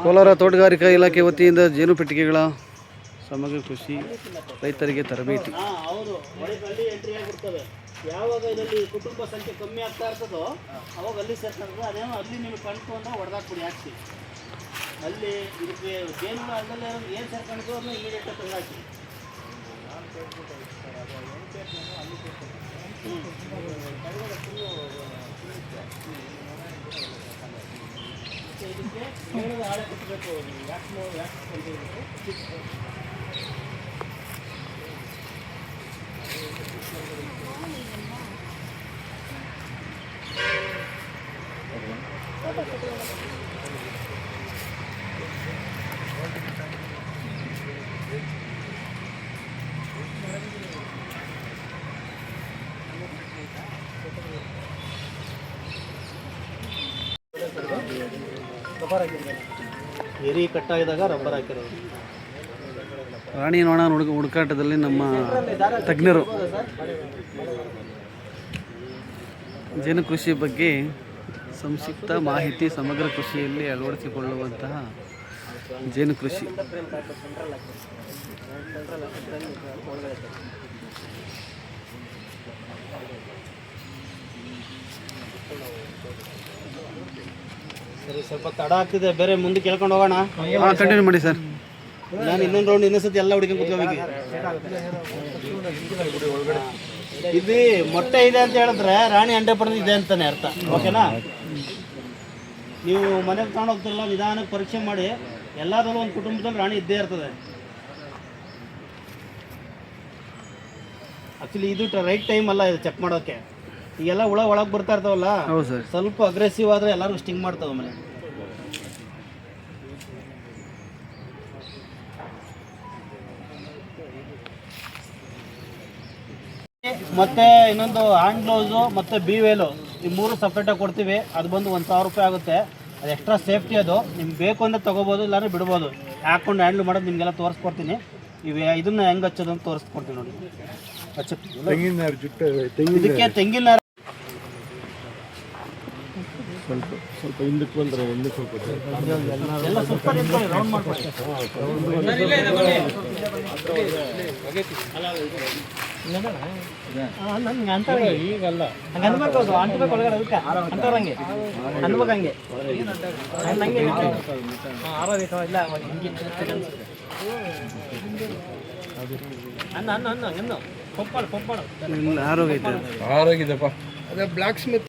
ಕೋಲಾರ ತೋಟಗಾರಿಕಾ ಇಲಾಖೆ ವತಿಯಿಂದ ಜೇನು ಪೆಟ್ಟಿಗೆಗಳ ಸಮಗ್ರ ಕೃಷಿ ರೈತರಿಗೆ ತರಬೇತಿ. ಅವರು ಹೊರಗಲ್ಲಿ ಎಂಟ್ರಿ ಆಗಿರ್ತವೆ. ಯಾವಾಗ ಇದರಲ್ಲಿ ಕುಟುಂಬ ಸಂಖ್ಯೆ ಕಮ್ಮಿ ಆಗ್ತಾ ಇರ್ತದೋ ಅವಾಗ ಅಲ್ಲಿ ಸೇರ್ತಾರೆ. ಅದೇನೋ ಅಲ್ಲಿ ನೀವು ಕಂಡುಕೊಂಡು ಹೊಡೆದಾಕ್ಬಿಡಿ ಹಾಕಿ. ಅಲ್ಲಿ ಇದಕ್ಕೆ ಜೇನು ಅದರಲ್ಲಿ ಏನು ಸೇರ್ಕೊಂಡಿದ್ದು ಅದನ್ನ ಇಮಿಡಿಯೇಟಾಗಿ ತಂದಾಕಿ. ಇದಕ್ಕೆ ಮೇಳದ ಹಾಳೆ ಕಟ್ಟಬೇಕು. ಯಾಕೆ ಎರಿ ಕಟ್ಟಾಗಿದಾಗ ರಬ್ಬರ್ ಹಾಕಿರೋದು. ರಾಣಿ ನೊಣ ಹುಡುಕಾಟದಲ್ಲಿ ನಮ್ಮ ತಜ್ಞರು ಜೇನು ಕೃಷಿ ಬಗ್ಗೆ ಸಂಕ್ಷಿಪ್ತ ಮಾಹಿತಿ. ಸಮಗ್ರ ಕೃಷಿಯಲ್ಲಿ ಅಳವಡಿಸಿಕೊಳ್ಳುವಂತಹ ಜೇನು ಕೃಷಿ. ಸರಿ, ಸ್ವಲ್ಪ ತಡ ಆಗ್ತಿದೆ, ಬೇರೆ ಮುಂದೆ ಕೇಳ್ಕೊಂಡು ಹೋಗೋಣ. ಕಂಟಿನ್ಯೂ ಮಾಡಿ ಸರ್. ನಾನು ಇನ್ನೊಂದು ರೌಂಡ್ ಇನ್ನೊಂದ್ಸತಿ ಎಲ್ಲ ಹುಡುಗಿ ಕೂತ್ಕೋಬೇಕು. ಇದು ಮೊಟ್ಟೆ ಇದೆ ಅಂತ ಹೇಳಿದ್ರೆ ರಾಣಿ ಅಂಡೆ ಪಡೆದು ಇದೆ ಅಂತಾನೆ ಅರ್ಥ. ಓಕೆನಾ? ನೀವು ಮನೆಗೆ ತಗೊಂಡು ಹೋಗ್ತಿರಲ್ಲ, ನಿಧಾನಕ್ಕೆ ಪರೀಕ್ಷೆ ಮಾಡಿ. ಎಲ್ಲದರಲ್ಲೂ ಒಂದು ಕುಟುಂಬದಲ್ಲಿ ರಾಣಿ ಇದ್ದೇ ಇರ್ತದೆ. ಆಕ್ಚುಲಿ ಇದು ರೈಟ್ ಟೈಮ್ ಅಲ್ಲ ಇದು ಚೆಕ್ ಮಾಡೋಕೆ. ಈಗೆಲ್ಲ ಹುಳ ಒಳಗೆ ಬರ್ತಾ ಇರ್ತಾವಲ್ಲ, ಸ್ವಲ್ಪ ಅಗ್ರೆಸಿವ್ ಆದರೆ ಎಲ್ಲರೂ ಸ್ಟಿಂಗ್ ಮಾಡ್ತಾವೆ ಮನೆ. ಮತ್ತೆ ಇನ್ನೊಂದು ಹ್ಯಾಂಡ್ ಗ್ಲೌಸು ಮತ್ತು ಬಿವೇಲು ಈ ಮೂರು ಸಪ್ರೇಟಾಗಿ ಕೊಡ್ತೀವಿ. ಅದು ಬಂದು 1000 ರೂಪಾಯಿ ಆಗುತ್ತೆ. ಅದು ಎಕ್ಸ್ಟ್ರಾ ಸೇಫ್ಟಿ. ಅದು ನಿಮ್ಗೆ ಬೇಕು ಅಂದರೆ ತೊಗೋಬೋದು, ಇಲ್ಲಾಂದ್ರೆ ಬಿಡ್ಬೋದು. ಹಾಕೊಂಡು ಹ್ಯಾಂಡ್ಲ್ ಮಾಡೋದು ನಿಮಗೆಲ್ಲ ತೋರಿಸ್ಕೊಡ್ತೀನಿ. ಇದನ್ನ ಹೆಂಗೆ ಹಚ್ಚೋದು ಅಂತ ತೋರಿಸ್ಕೊಡ್ತೀನಿ ನೋಡಿ. ಇದಕ್ಕೆ ತೆಂಗಿನ ಸ್ವಲ್ಪ ಹಿಂದಕ್ಕೆ ಬಂದರೆ ಒಂದು ಸ್ವಲ್ಪ ಎಲ್ಲ ಸ್ವಲ್ಪ ರೌಂಡ್ ಮಾಡ್ಕೊಳ್ಳಿ. ಈಗಲ್ಲ ಹಂಗೆ ಅನ್ಬೇಕು, ಅಂಟ್ಬೇಕು ಒಳಗಡೆ. ಅದಕ್ಕೆ ಅಂಟವ್ರಂಗೆ ಅನ್ಬೇಕಂಗೆ ಹಂಗೆ ಆರೋಗ್ಯ ಇಲ್ಲ ಅನ್ನ ಅನ್ನ ಅನ್ನ ಅನ್ನು ಪಪ್ಪಾಳು ಆರೋಗ್ಯ ಆರೋಗ್ಯದಪ್ಪ. ಅದೇ ಬ್ಲಾಕ್ ಸ್ಮಿತ್